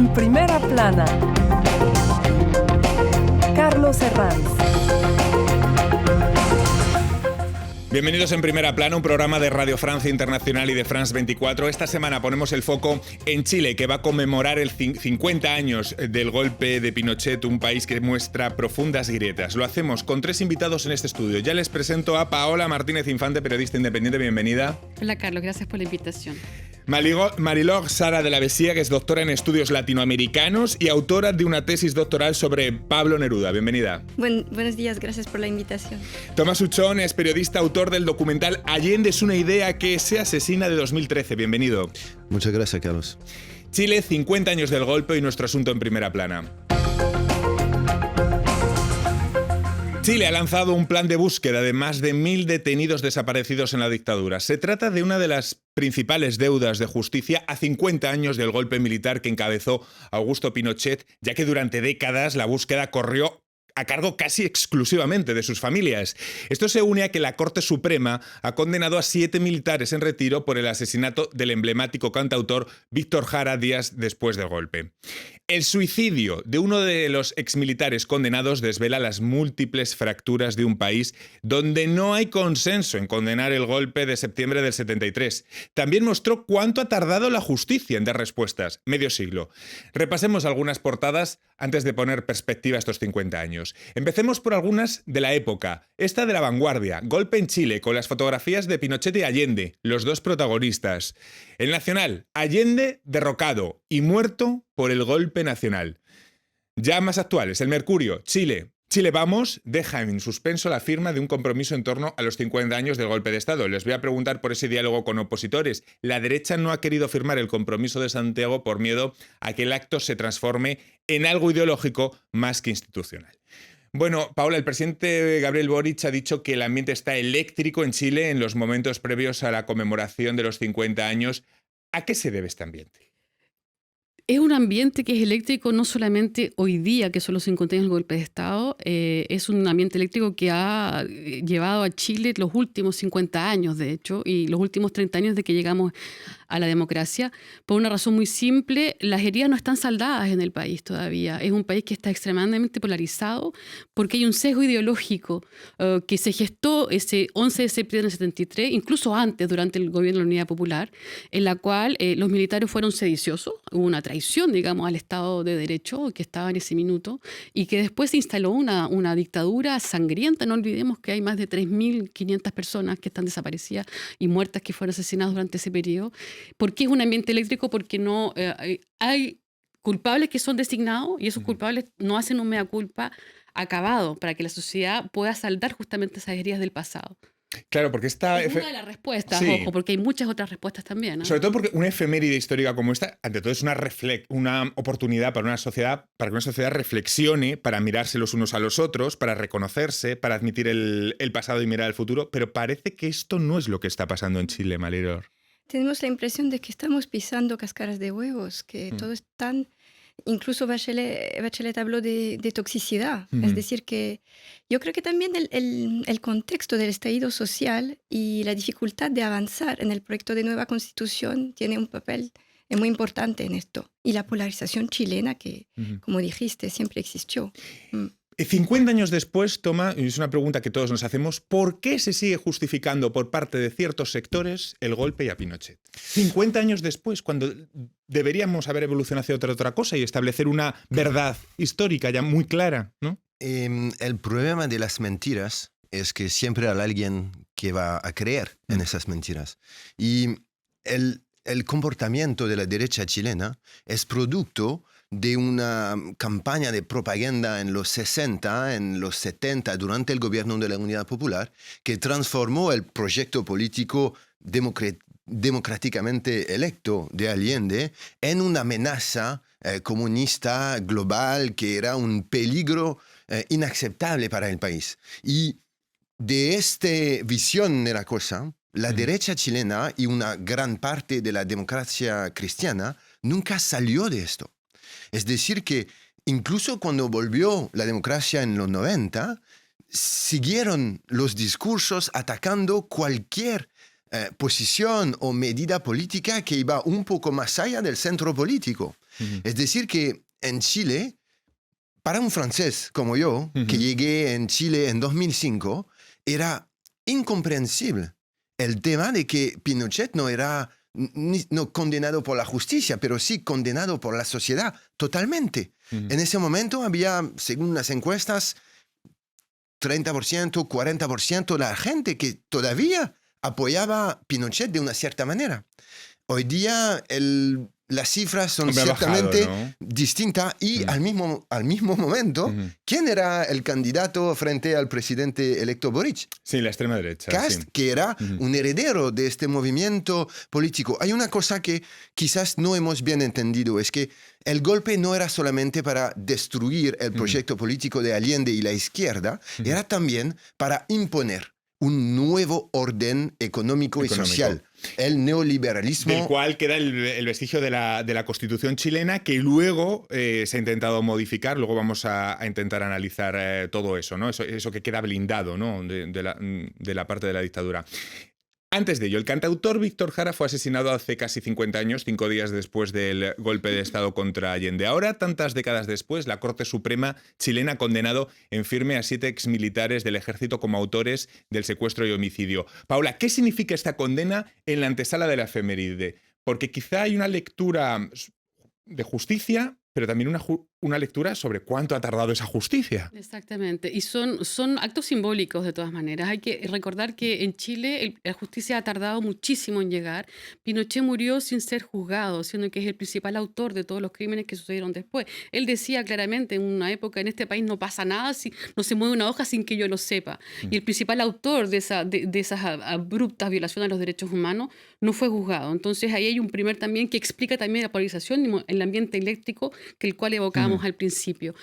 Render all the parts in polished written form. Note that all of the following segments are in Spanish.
En primera plana, Carlos Herranz. Bienvenidos en Primera Plana, un programa de Radio Francia Internacional y de France 24. Esta semana ponemos el foco en Chile, que va a conmemorar el 50 años del golpe de Pinochet, un país que muestra profundas grietas. Lo hacemos con 3 invitados en este estudio. Ya les presento a Paola Martínez Infante, periodista independiente. Bienvenida. Hola, Carlos. Gracias por la invitación. Mariló Sara de la Besía, que es doctora en estudios latinoamericanos y autora de una tesis doctoral sobre Pablo Neruda. Bienvenida. Buenos días, gracias por la invitación. Tomás Uchón es periodista, autor del documental Allende es una idea que se asesina, de 2013. Bienvenido. Muchas gracias, Carlos. Chile, 50 años del golpe y nuestro asunto en Primera Plana. Chile ha lanzado un plan de búsqueda de más de 1.000 detenidos desaparecidos en la dictadura. Se trata de una de las principales deudas de justicia a 50 años del golpe militar que encabezó Augusto Pinochet, ya que durante décadas la búsqueda corrió a cargo casi exclusivamente de sus familias. Esto se une a que la Corte Suprema ha condenado a 7 militares en retiro por el asesinato del emblemático cantautor Víctor Jara días después del golpe. El suicidio de uno de los exmilitares condenados desvela las múltiples fracturas de un país donde no hay consenso en condenar el golpe de septiembre del 73. También mostró cuánto ha tardado la justicia en dar respuestas, medio siglo. Repasemos algunas portadas antes de poner perspectiva a estos 50 años. Empecemos por algunas de la época. Esta de La Vanguardia, golpe en Chile, con las fotografías de Pinochet y Allende, los dos protagonistas. El Nacional, Allende derrocado y muerto por el golpe nacional. Ya más actuales, el Mercurio, Chile. Chile Vamos deja en suspenso la firma de un compromiso en torno a los 50 años del golpe de Estado. Les voy a preguntar por ese diálogo con opositores. La derecha no ha querido firmar el compromiso de Santiago por miedo a que el acto se transforme en algo ideológico más que institucional. Bueno, Paola, el presidente Gabriel Boric ha dicho que el ambiente está eléctrico en Chile en los momentos previos a la conmemoración de los 50 años. ¿A qué se debe este ambiente? Es un ambiente que es eléctrico no solamente hoy día, que son los 50 años del golpe de Estado, es un ambiente eléctrico que ha llevado a Chile los últimos 50 años, de hecho, y los últimos 30 años de que llegamos a la democracia, por una razón muy simple: las heridas no están saldadas en el país todavía. Es un país que está extremadamente polarizado porque hay un sesgo ideológico que se gestó ese 11 de septiembre del 73, incluso antes, durante el gobierno de la Unidad Popular, en la cual los militares fueron sediciosos, hubo una traición, digamos, al Estado de Derecho que estaba en ese minuto, y que después se instaló una dictadura sangrienta. No olvidemos que hay más de 3.500 personas que están desaparecidas y muertas, que fueron asesinadas durante ese periodo. ¿Por qué es un ambiente eléctrico? Porque no hay culpables que son designados y esos culpables no hacen un mea culpa acabado para que la sociedad pueda saldar justamente esas heridas del pasado. Claro, porque esta... Es una de las respuestas, sí. Ojo, porque hay muchas otras respuestas también, ¿no? Sobre todo porque una efeméride histórica como esta, ante todo, es una oportunidad para una sociedad, para que una sociedad reflexione, para mirarse los unos a los otros, para reconocerse, para admitir el pasado y mirar al futuro. Pero parece que esto no es lo que está pasando en Chile, Mariló. Tenemos la impresión de que estamos pisando cáscaras de huevos, que todo es tan... Incluso Bachelet habló de toxicidad. Es decir, que yo creo que también el contexto del estallido social y la dificultad de avanzar en el proyecto de nueva constitución tiene un papel muy importante en esto. Y la polarización chilena que, como dijiste, siempre existió. 50 años después, Toma, y es una pregunta que todos nos hacemos, ¿por qué se sigue justificando por parte de ciertos sectores el golpe a Pinochet? 50 años después, cuando deberíamos haber evolucionado hacia otra cosa y establecer una verdad histórica ya muy clara, ¿no? El problema de las mentiras es que siempre hay alguien que va a creer en esas mentiras. Y el comportamiento de la derecha chilena es producto de una campaña de propaganda en los 60, en los 70, durante el gobierno de la Unidad Popular, que transformó el proyecto político democráticamente electo de Allende en una amenaza comunista global que era un peligro inaceptable para el país. Y de esta visión de la cosa, la derecha chilena y una gran parte de la democracia cristiana nunca salió de esto. Es decir, que incluso cuando volvió la democracia en los 90, siguieron los discursos atacando cualquier posición o medida política que iba un poco más allá del centro político. Es decir, que en Chile, para un francés como yo, que llegué en Chile en 2005, era incomprensible el tema de que Pinochet no era no condenado por la justicia, pero sí condenado por la sociedad totalmente. En ese momento había, según las encuestas, 30%, 40% de la gente que todavía apoyaba a Pinochet de una cierta manera. Hoy día las cifras son ciertamente distintas y al mismo momento, ¿quién era el candidato frente al presidente electo Boric? Sí, la extrema derecha. Kast, que era un heredero de este movimiento político. Hay una cosa que quizás no hemos bien entendido, es que el golpe no era solamente para destruir el proyecto político de Allende y la izquierda, era también para imponer un nuevo orden económico y social. El neoliberalismo. Del cual queda el vestigio de la Constitución chilena, que luego se ha intentado modificar. Luego vamos a intentar analizar todo eso, ¿no? Eso que queda blindado, ¿no? de la parte de la dictadura. Antes de ello, el cantautor Víctor Jara fue asesinado hace casi 50 años, 5 días después del golpe de Estado contra Allende. Ahora, tantas décadas después, la Corte Suprema chilena ha condenado en firme a 7 exmilitares del ejército como autores del secuestro y homicidio. Paula, ¿qué significa esta condena en la antesala de la efeméride? Porque quizá hay una lectura de justicia, pero también una lectura sobre cuánto ha tardado esa justicia. Exactamente, y son actos simbólicos de todas maneras. Hay que recordar que en Chile la justicia ha tardado muchísimo en llegar. Pinochet murió sin ser juzgado, siendo que es el principal autor de todos los crímenes que sucedieron después. Él decía claramente, en una época, en este país no pasa nada, no se mueve una hoja sin que yo lo sepa. Y el principal autor de esas abruptas violaciones a los derechos humanos no fue juzgado. Entonces ahí hay un primer también que explica también la polarización en el ambiente eléctrico, que el cual evocábamos al principio.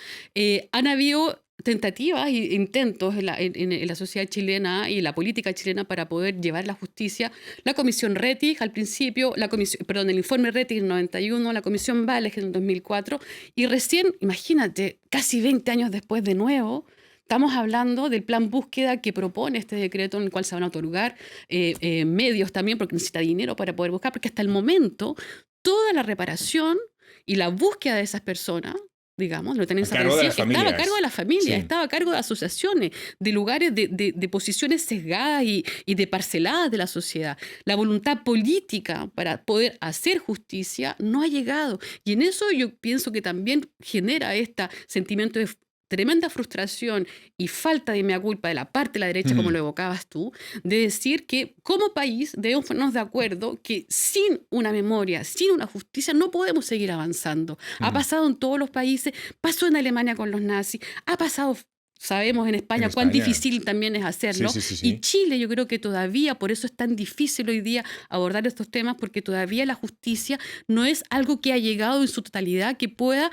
Han habido tentativas e intentos en la sociedad chilena y en la política chilena para poder llevar la justicia. La Comisión Rettig al principio, el informe Rettig en el 91, la Comisión Valles en el 2004, y recién, imagínate, casi 20 años después de nuevo, estamos hablando del plan búsqueda que propone este decreto en el cual se van a otorgar medios también, porque necesita dinero para poder buscar, porque hasta el momento toda la reparación y la búsqueda de esas personas, digamos, lo tenemos estaba a cargo de la familia, sí. Estaba a cargo de asociaciones, de lugares, de posiciones sesgadas y de parceladas de la sociedad. La voluntad política para poder hacer justicia no ha llegado. Y en eso yo pienso que también genera este sentimiento de tremenda frustración y falta de mea culpa de la parte de la derecha, como lo evocabas tú, de decir que como país debemos ponernos de acuerdo que sin una memoria, sin una justicia, no podemos seguir avanzando. Ha pasado en todos los países, pasó en Alemania con los nazis, ha pasado... Sabemos en España cuán difícil también es hacerlo. Sí. Y Chile, yo creo que todavía, por eso es tan difícil hoy día abordar estos temas, porque todavía la justicia no es algo que ha llegado en su totalidad, que pueda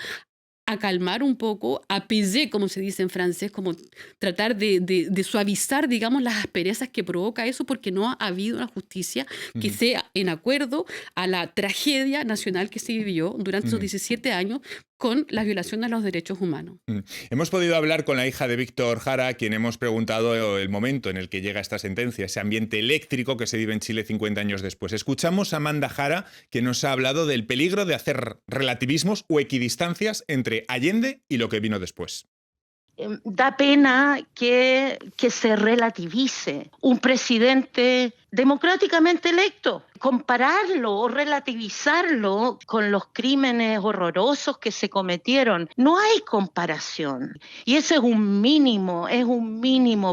acalmar un poco, apaiser, como se dice en francés, como tratar de suavizar, digamos, las asperezas que provoca eso, porque no ha habido una justicia que sea en acuerdo a la tragedia nacional que se vivió durante esos 17 años con la violación de los derechos humanos. Hemos podido hablar con la hija de Víctor Jara, a quien hemos preguntado el momento en el que llega esta sentencia, ese ambiente eléctrico que se vive en Chile 50 años después. Escuchamos a Amanda Jara, que nos ha hablado del peligro de hacer relativismos o equidistancias entre Allende y lo que vino después. Da pena que se relativice un presidente democráticamente electo. Compararlo o relativizarlo con los crímenes horrorosos que se cometieron, no hay comparación. Y ese es un mínimo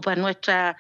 para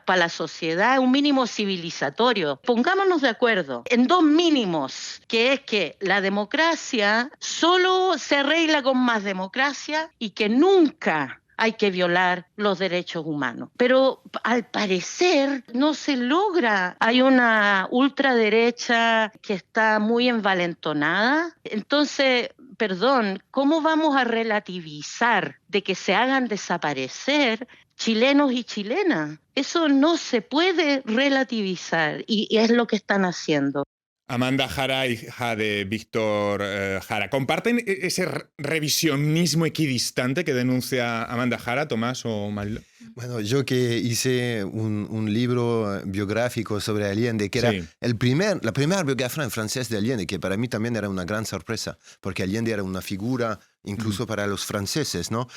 para la sociedad, un mínimo civilizatorio. Pongámonos de acuerdo en dos mínimos, que es que la democracia solo se arregla con más democracia y que nunca hay que violar los derechos humanos. Pero al parecer no se logra. Hay una ultraderecha que está muy envalentonada. Entonces, perdón, ¿cómo vamos a relativizar de que se hagan desaparecer chilenos y chilenas? Eso no se puede relativizar y es lo que están haciendo. Amanda Jara, hija de Víctor Jara. ¿Comparten ese revisionismo equidistante que denuncia Amanda Jara, Tomás o Mariló? Bueno, yo que hice un libro biográfico sobre Allende, que era Sí. la primera biografía en francés de Allende, que para mí también era una gran sorpresa, porque Allende era una figura incluso para los franceses, ¿no?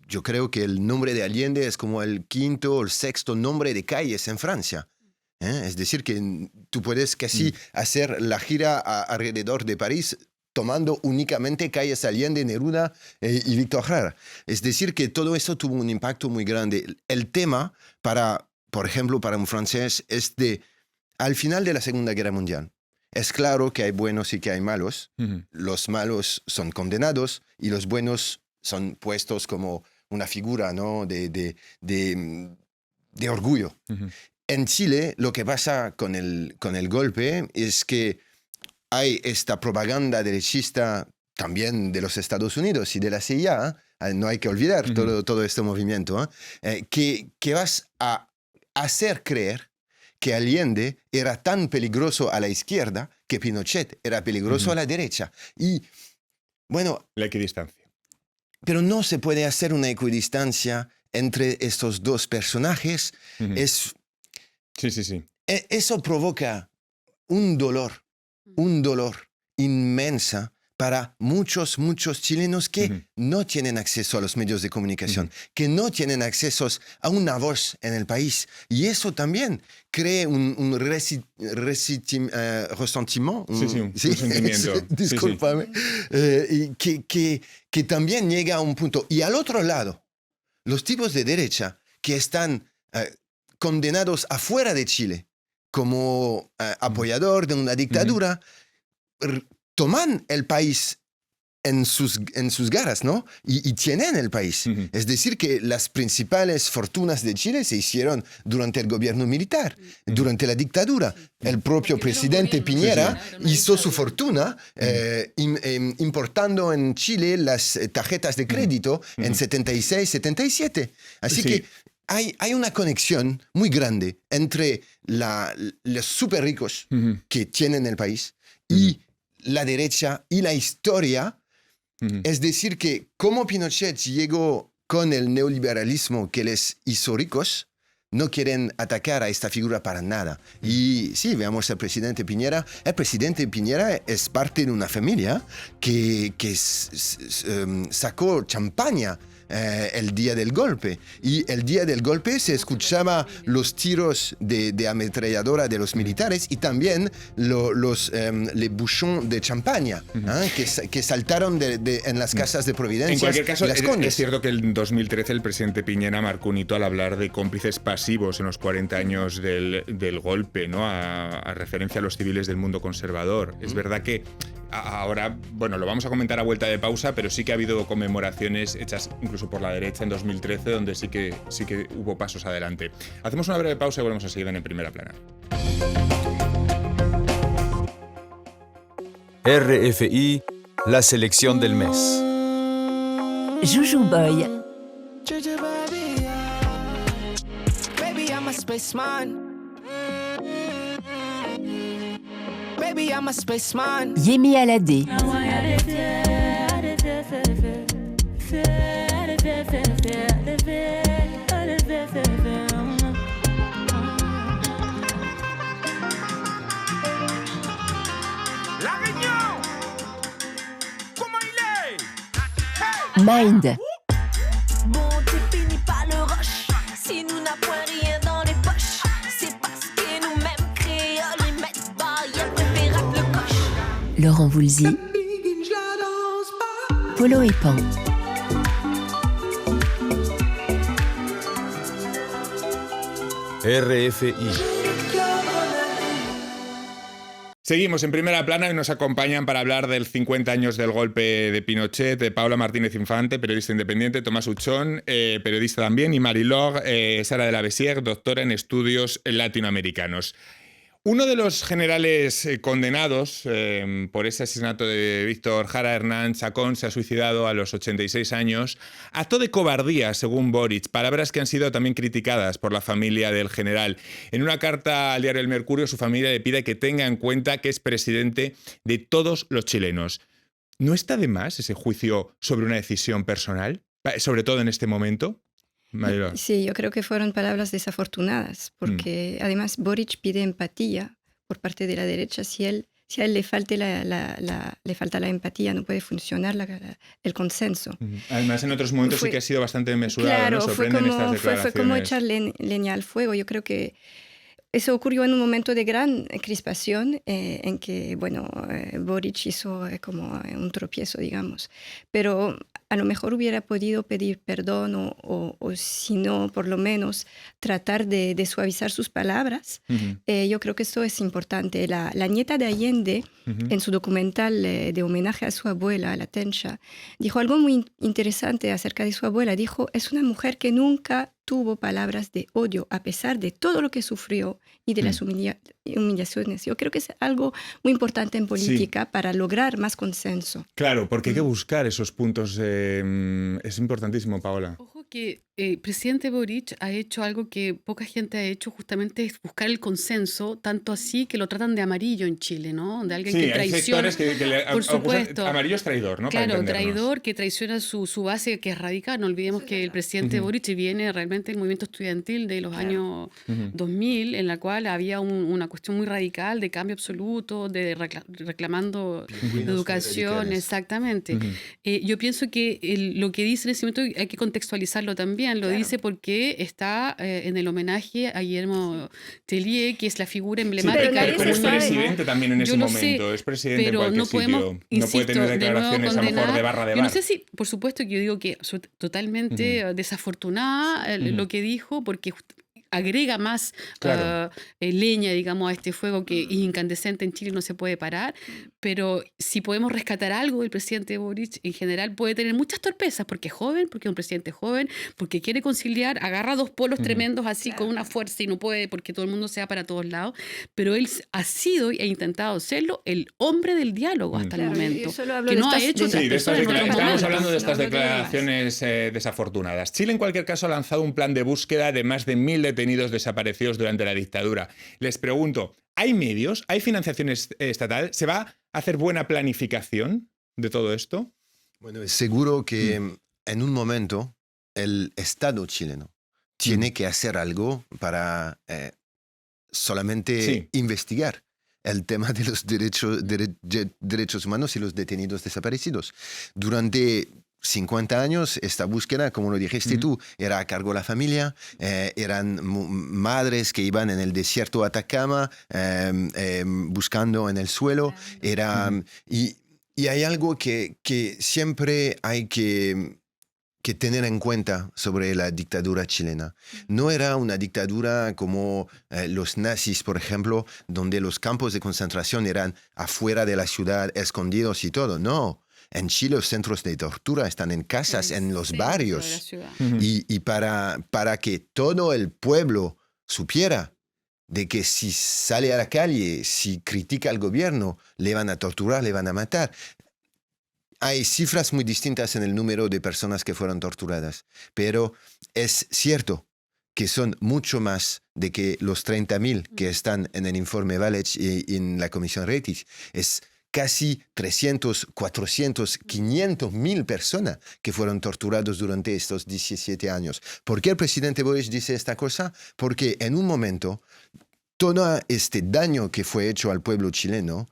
Yo creo que el nombre de Allende es como el quinto o el sexto nombre de calles en Francia. Es decir, que tú puedes casi hacer la gira alrededor de París tomando únicamente calles Allende, Neruda y Víctor Jara. Es decir, que todo eso tuvo un impacto muy grande. El tema, por ejemplo, para un francés, es al final de la Segunda Guerra Mundial. Es claro que hay buenos y que hay malos. Uh-huh. Los malos son condenados y los buenos son puestos como una figura, ¿no? de orgullo. Uh-huh. En Chile, lo que pasa con el golpe es que hay esta propaganda derechista también de los Estados Unidos y de la CIA, no hay que olvidar todo este movimiento, que vas a hacer creer que Allende era tan peligroso a la izquierda que Pinochet era peligroso a la derecha. Y, bueno... La equidistancia. Pero no se puede hacer una equidistancia entre estos dos personajes. Uh-huh. Sí. Eso provoca un dolor inmensa para muchos chilenos que no tienen acceso a los medios de comunicación, que no tienen acceso a una voz en el país. Y eso también crea un resentimiento. Un sentimiento. Discúlpame. Y que también llega a un punto. Y al otro lado, los tipos de derecha que están condenados afuera de Chile como apoyador de una dictadura, toman el país en sus garras, ¿no? Y tienen el país. Es decir, que las principales fortunas de Chile se hicieron durante el gobierno militar, durante la dictadura. El propio presidente Piñera hizo su fortuna importando en Chile las tarjetas de crédito en 76, 77. Así que hay una conexión muy grande entre los súper ricos que tienen el país y la derecha y la historia. Es decir, que como Pinochet llegó con el neoliberalismo que les hizo ricos, no quieren atacar a esta figura para nada. Y sí, veamos al presidente Piñera. El presidente Piñera es parte de una familia que sacó champaña el día del golpe. Y el día del golpe se escuchaba los tiros de ametralladora de los militares y también les bouchons de champaña que saltaron en las casas de Providencia. En cualquier caso, y Las Condes. es cierto que en 2013 el presidente Piñera marcó un hito al hablar de cómplices pasivos en los 40 años del golpe, ¿no? A referencia a los civiles del mundo conservador. Es verdad que ahora, bueno, lo vamos a comentar a vuelta de pausa, pero sí que ha habido conmemoraciones hechas incluso por la derecha en 2013, donde sí que hubo pasos adelante. Hacemos una breve pausa y volvemos a seguir en Primera Plana. RFI, la selección del mes. Juju Boy. Baby, I'm a spaceman. Baby, I'm a spaceman. Yemi Alade. La Réunion. Comment il est? Mind. Bon, t'es fini par le rush. Si nous n'avons rien dans les poches, c'est parce que nous-mêmes créoles et mettent barrière préférable le coche. Laurent Voulzy. Polo et Pan. RFI. Seguimos en Primera Plana y nos acompañan para hablar del 50 años del golpe de Pinochet, de Paula Martínez Infante, periodista independiente, Tomás Uchón, periodista también, y Mariló Sara de la Bessière, doctora en estudios latinoamericanos. Uno de los generales condenados por ese asesinato de Víctor Jara, Hernán Chacón, se ha suicidado a los 86 años. Acto de cobardía, según Boric, palabras que han sido también criticadas por la familia del general. En una carta al diario El Mercurio, su familia le pide que tenga en cuenta que es presidente de todos los chilenos. ¿No está de más ese juicio sobre una decisión personal, sobre todo en este momento? Mayola. Sí, yo creo que fueron palabras desafortunadas, porque además Boric pide empatía por parte de la derecha. Si a él le falta le falta la empatía, no puede funcionar el consenso. Además, en otros momentos sí que ha sido bastante mesurado. Claro, ¿no? Sorprenden estas declaraciones. fue como echar leña al fuego. Yo creo que eso ocurrió en un momento de gran crispación en que, Boric hizo como un tropiezo, digamos. Pero a lo mejor hubiera podido pedir perdón o si no, por lo menos tratar de suavizar sus palabras. Yo creo que esto es importante. La nieta de Allende, en su documental de homenaje a su abuela, la Tencha, dijo algo muy interesante acerca de su abuela. Dijo, es una mujer que nunca tuvo palabras de odio a pesar de todo lo que sufrió y de las humillaciones. Yo creo que es algo muy importante en política para lograr más consenso. Claro, porque hay que buscar esos puntos. Es importantísimo, Paola. Ojo que el presidente Boric ha hecho algo que poca gente ha hecho, justamente es buscar el consenso, tanto así que lo tratan de amarillo en Chile, ¿no? De alguien que traiciona. Hay sectores que por supuesto. Amarillo es traidor, ¿no? Claro, traidor que traiciona su base, que es radical. No olvidemos que el presidente Boric viene realmente del movimiento estudiantil de los años 2000, en la cual había una cuestión muy radical de cambio absoluto, de reclamando educación, exactamente. Yo pienso que lo que dice en ese momento hay que contextualizarlo también. Lo dice porque está en el homenaje a Guillermo Tellier, que es la figura emblemática del pero es comunismo. presidente también en ese momento. Es presidente pero en cualquier no podemos, sitio. No puede tener declaraciones a lo mejor de barra de bar. Yo no sé si, por supuesto que yo digo que totalmente desafortunada lo que dijo, porque agrega más leña, digamos, a este fuego que es incandescente en Chile, no se puede parar. Pero si podemos rescatar algo del presidente Boric, en general puede tener muchas torpezas, porque es joven, porque es un presidente joven, porque quiere conciliar, agarra dos polos tremendos así con una fuerza y no puede porque todo el mundo se va para todos lados. Pero él ha sido e intentado serlo el hombre del diálogo hasta el momento, que no ha hecho otras personas en otros Estamos momentos. hablando de estas declaraciones desafortunadas. Chile, en cualquier caso, ha lanzado un plan de búsqueda de más de 1.000 detenidos desaparecidos durante la dictadura. Les pregunto, ¿hay medios? ¿Hay financiación estatal? ¿Se va a hacer buena planificación de todo esto? Bueno, es seguro que en un momento el Estado chileno tiene que hacer algo para solamente investigar el tema de los derechos humanos y los detenidos desaparecidos. Durante 50 años, esta búsqueda, como lo dijiste tú, era a cargo de la familia, eran madres que iban en el desierto de Atacama buscando en el suelo, y hay algo que siempre hay que tener en cuenta sobre la dictadura chilena. No era una dictadura como los nazis, por ejemplo, donde los campos de concentración eran afuera de la ciudad, escondidos y todo. No. En Chile los centros de tortura están en casas, en los barrios. Y para que todo el pueblo supiera de que si sale a la calle, si critica al gobierno, le van a torturar, le van a matar. Hay cifras muy distintas en el número de personas que fueron torturadas, pero es cierto que son mucho más de que los 30.000 que están en el informe Valech y en la Comisión Rettig. Es casi 300, 400, 500.000 personas que fueron torturados durante estos 17 años. ¿Por qué el presidente Boric dice esta cosa? Porque en un momento todo este daño que fue hecho al pueblo chileno,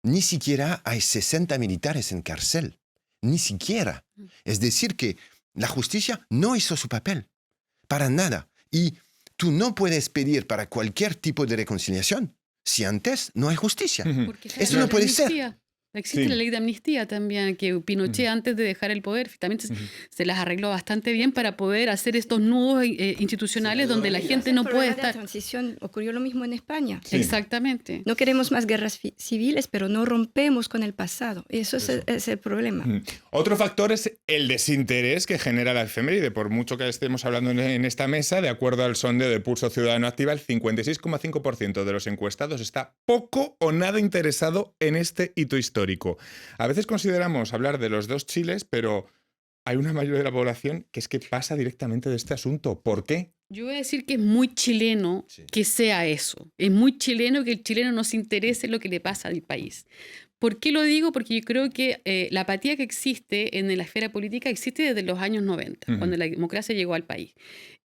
ni siquiera hay 60 militares en cárcel. Ni siquiera. Es decir, que la justicia no hizo su papel. Para nada. Y tú no puedes pedir para cualquier tipo de reconciliación si antes no hay justicia. Eso no puede ser. Existe Sí. la ley de amnistía también, que Pinochet antes de dejar el poder también se las arregló bastante bien para poder hacer estos nudos institucionales donde la gente no puede El estar. transición ocurrió lo mismo en España. Sí. Exactamente. No queremos más guerras civiles, pero no rompemos con el pasado. Eso es el problema. Otro factor es el desinterés que genera la efeméride. Por mucho que estemos hablando en esta mesa, de acuerdo al sondeo de Pulso Ciudadano Activa, el 56,5% de los encuestados está poco o nada interesado en este hito histórico. A veces consideramos hablar de los dos Chiles, pero hay una mayoría de la población que es que pasa directamente de este asunto. ¿Por qué? Yo voy a decir que es muy chileno que sea eso. Es muy chileno que el chileno no se interese en lo que le pasa al país. ¿Por qué lo digo? Porque yo creo que la apatía que existe en la esfera política existe desde los años 90, cuando la democracia llegó al país.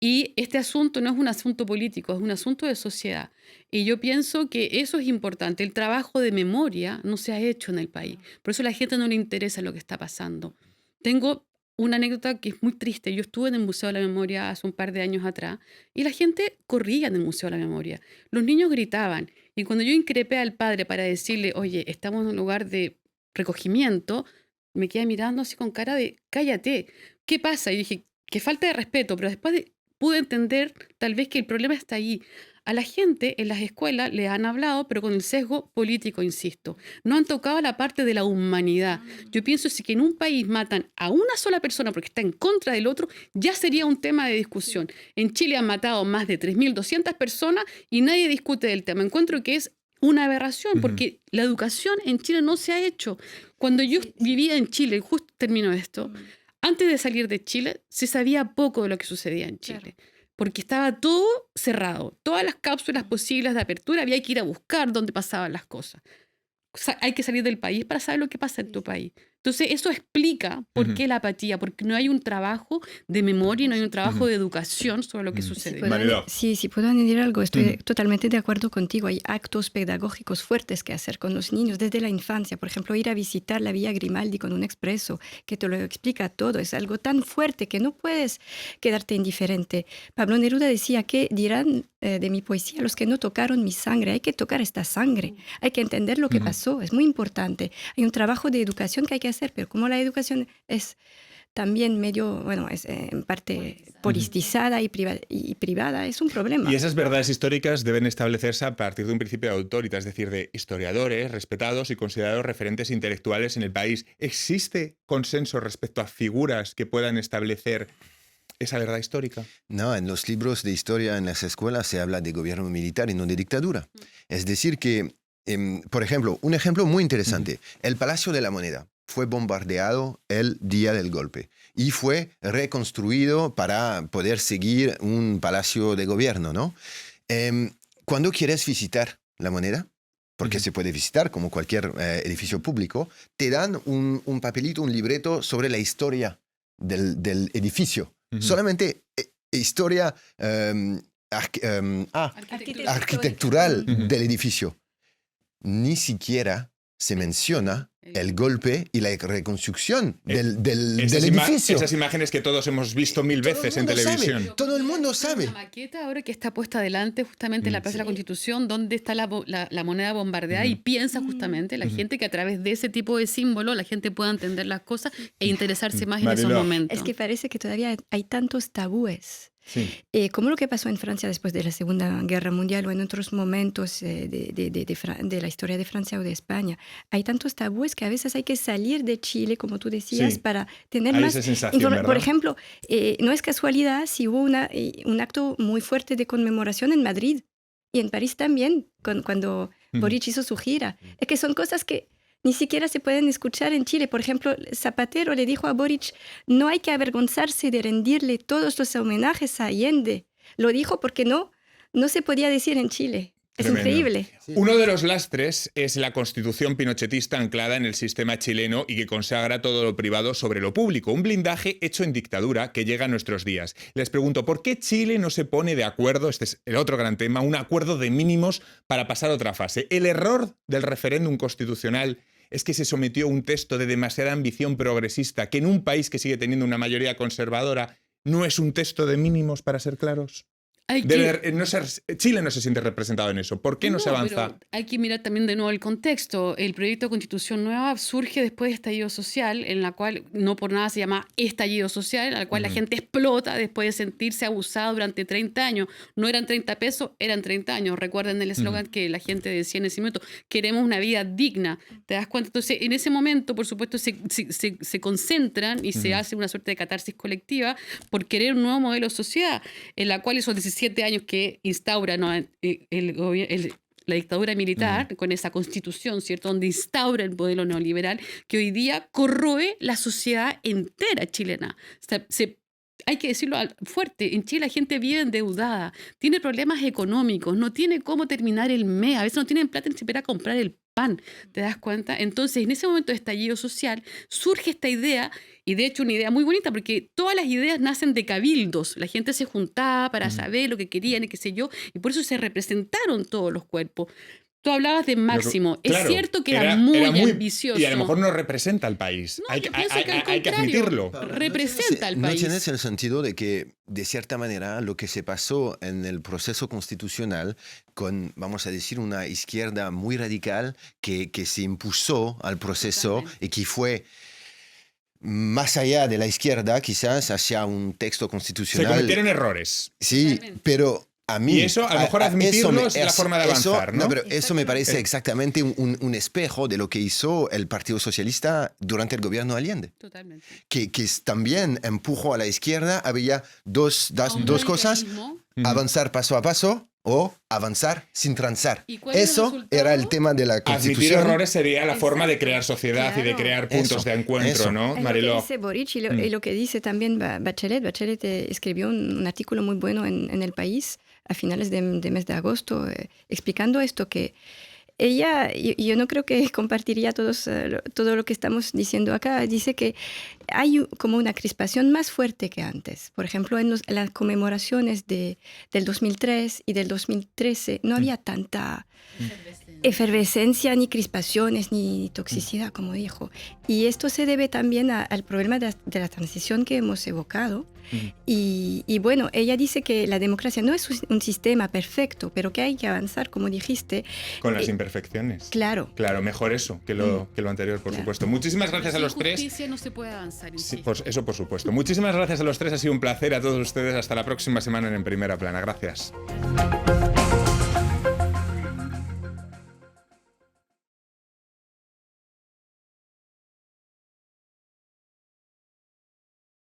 Y este asunto no es un asunto político, es un asunto de sociedad. Y yo pienso que eso es importante. El trabajo de memoria no se ha hecho en el país. Por eso a la gente no le interesa lo que está pasando. Tengo una anécdota que es muy triste. Yo estuve en el Museo de la Memoria hace un par de años atrás y la gente corría en el Museo de la Memoria. Los niños gritaban. Y cuando yo increpé al padre para decirle, oye, estamos en un lugar de recogimiento, me quedé mirando así con cara de, cállate, ¿qué pasa? Y dije, qué falta de respeto, pero después pude entender tal vez que el problema está ahí. A la gente en las escuelas le han hablado, pero con el sesgo político, insisto. No han tocado la parte de la humanidad. Yo pienso que en un país matan a una sola persona porque está en contra del otro, ya sería un tema de discusión. En Chile han matado más de 3.200 personas y nadie discute del tema. Encuentro que es una aberración porque la educación en Chile no se ha hecho. Cuando yo vivía en Chile, justo termino esto, antes de salir de Chile se sabía poco de lo que sucedía en Chile. Porque estaba todo cerrado. Todas las cápsulas posibles de apertura había que ir a buscar dónde pasaban las cosas. O sea, hay que salir del país para saber lo que pasa en tu país. Entonces, eso explica por qué la apatía, porque no hay un trabajo de memoria, no hay un trabajo de educación sobre lo que sucede. Si puedo añadir algo, estoy totalmente de acuerdo contigo. Hay actos pedagógicos fuertes que hacer con los niños desde la infancia. Por ejemplo, ir a visitar la Villa Grimaldi con un expreso que te lo explica todo. Es algo tan fuerte que no puedes quedarte indiferente. Pablo Neruda decía, ¿qué dirán de mi poesía los que no tocaron mi sangre? Hay que tocar esta sangre. Hay que entender lo que pasó. Es muy importante. Hay un trabajo de educación que hay que hacer, pero como la educación es también medio, bueno, es en parte politizada y privada, es un problema. Y esas verdades históricas deben establecerse a partir de un principio de autoridad, es decir, de historiadores respetados y considerados referentes intelectuales en el país. ¿Existe consenso respecto a figuras que puedan establecer esa verdad histórica? No, en los libros de historia en las escuelas se habla de gobierno militar y no de dictadura. Es decir que, por ejemplo, un ejemplo muy interesante, el Palacio de la Moneda fue bombardeado el día del golpe y fue reconstruido para poder seguir un palacio de gobierno, ¿no? Cuando quieres visitar la Moneda, porque se puede visitar como cualquier edificio público, te dan un papelito, un libreto sobre la historia del edificio. Solamente historia arquitectural del edificio. Ni siquiera se menciona el golpe y la reconstrucción del edificio. Esas imágenes que todos hemos visto mil veces en televisión. Todo el mundo sabe. La maqueta ahora que está puesta adelante justamente en la Plaza de la Constitución, donde está la moneda bombardeada y piensa justamente la gente que a través de ese tipo de símbolo la gente pueda entender las cosas e interesarse más en esos momentos. Es que parece que todavía hay tantos tabúes. Como lo que pasó en Francia después de la Segunda Guerra Mundial o en otros momentos de la historia de Francia o de España. Hay tantos tabúes que a veces hay que salir de Chile, como tú decías, para tener hay más esa sensación, Por ejemplo, no es casualidad si hubo un acto muy fuerte de conmemoración en Madrid y en París también, cuando Boric hizo su gira. Es que son cosas que ni siquiera se pueden escuchar en Chile. Por ejemplo, Zapatero le dijo a Boric, no hay que avergonzarse de rendirle todos los homenajes a Allende. Lo dijo porque no se podía decir en Chile. Es Tremendo. increíble. Uno de los lastres es la constitución pinochetista anclada en el sistema chileno y que consagra todo lo privado sobre lo público. Un blindaje hecho en dictadura que llega a nuestros días. Les pregunto, ¿por qué Chile no se pone de acuerdo, este es el otro gran tema, un acuerdo de mínimos para pasar a otra fase? El error del referéndum constitucional es que se sometió a un texto de demasiada ambición progresista, que en un país que sigue teniendo una mayoría conservadora no es un texto de mínimos, para ser claros. Chile no se siente representado en eso. ¿Por qué no se avanza? Pero hay que mirar también de nuevo el contexto. El proyecto de Constitución Nueva surge después de estallido social, en la cual no por nada se llama estallido social, en la cual la gente explota después de sentirse abusada durante 30 años. No eran 30 pesos, eran 30 años. Recuerden el eslogan que la gente decía en ese momento: queremos una vida digna. ¿Te das cuenta? Entonces, en ese momento, por supuesto, se concentran y se hace una suerte de catarsis colectiva por querer un nuevo modelo de sociedad, en la cual esos 17 años que instaura, ¿no?, la dictadura militar, con esa constitución, ¿cierto?, donde instaura el modelo neoliberal, que hoy día corroe la sociedad entera chilena. O sea, hay que decirlo fuerte, en Chile la gente vive endeudada, tiene problemas económicos, no tiene cómo terminar el mes, a veces no tienen plata ni siquiera comprar el pan, ¿te das cuenta? Entonces, en ese momento de estallido social, surge esta idea, y de hecho una idea muy bonita, porque todas las ideas nacen de cabildos. La gente se juntaba para saber lo que querían y qué sé yo, y por eso se representaron todos los cuerpos. Tú hablabas de Máximo. Claro, es cierto que era muy ambicioso. Y a lo mejor no representa al país. No, hay yo pienso que al que contrario, admitirlo. representa al ¿No país. tienes el sentido de que, de cierta manera, lo que se pasó en el proceso constitucional con, vamos a decir, una izquierda muy radical que se impuso al proceso y que fue más allá de la izquierda, quizás, hacia un texto constitucional? Se cometieron errores. Sí, Totalmente. pero a mí... Y eso, a lo mejor admitirlo es la forma de avanzar, ¿no? No, pero eso me parece exactamente un espejo de lo que hizo el Partido Socialista durante el gobierno de Allende. Totalmente. Que también empujó a la izquierda. Había dos cosas: avanzar paso a paso o avanzar sin transar. ¿Y cuál es el Eso resultado? era el tema de la Admitir Constitución. errores sería la forma de crear sociedad y de crear puntos Eso, de encuentro, eso. ¿no, Es lo que Mariló? dice Boric y lo que dice también Bachelet. Bachelet escribió un artículo muy bueno en El País a finales de mes de agosto, explicando esto, que ella, yo no creo que compartiría todo lo que estamos diciendo acá. Dice que hay como una crispación más fuerte que antes. Por ejemplo, en las conmemoraciones del 2003 y del 2013 no había tanta efervescencia, ni crispaciones, ni toxicidad, como dijo. Y esto se debe también al problema de la transición que hemos evocado. Y bueno, ella dice que la democracia no es un sistema perfecto, pero que hay que avanzar, como dijiste. Con las imperfecciones. Claro. Claro, mejor eso que lo anterior, por supuesto. Muchísimas gracias a los tres. Sin justicia no se puede avanzar. Sí, pues eso por supuesto. Muchísimas gracias a los tres. Ha sido un placer. A todos ustedes. Hasta la próxima semana en Primera Plana. Gracias.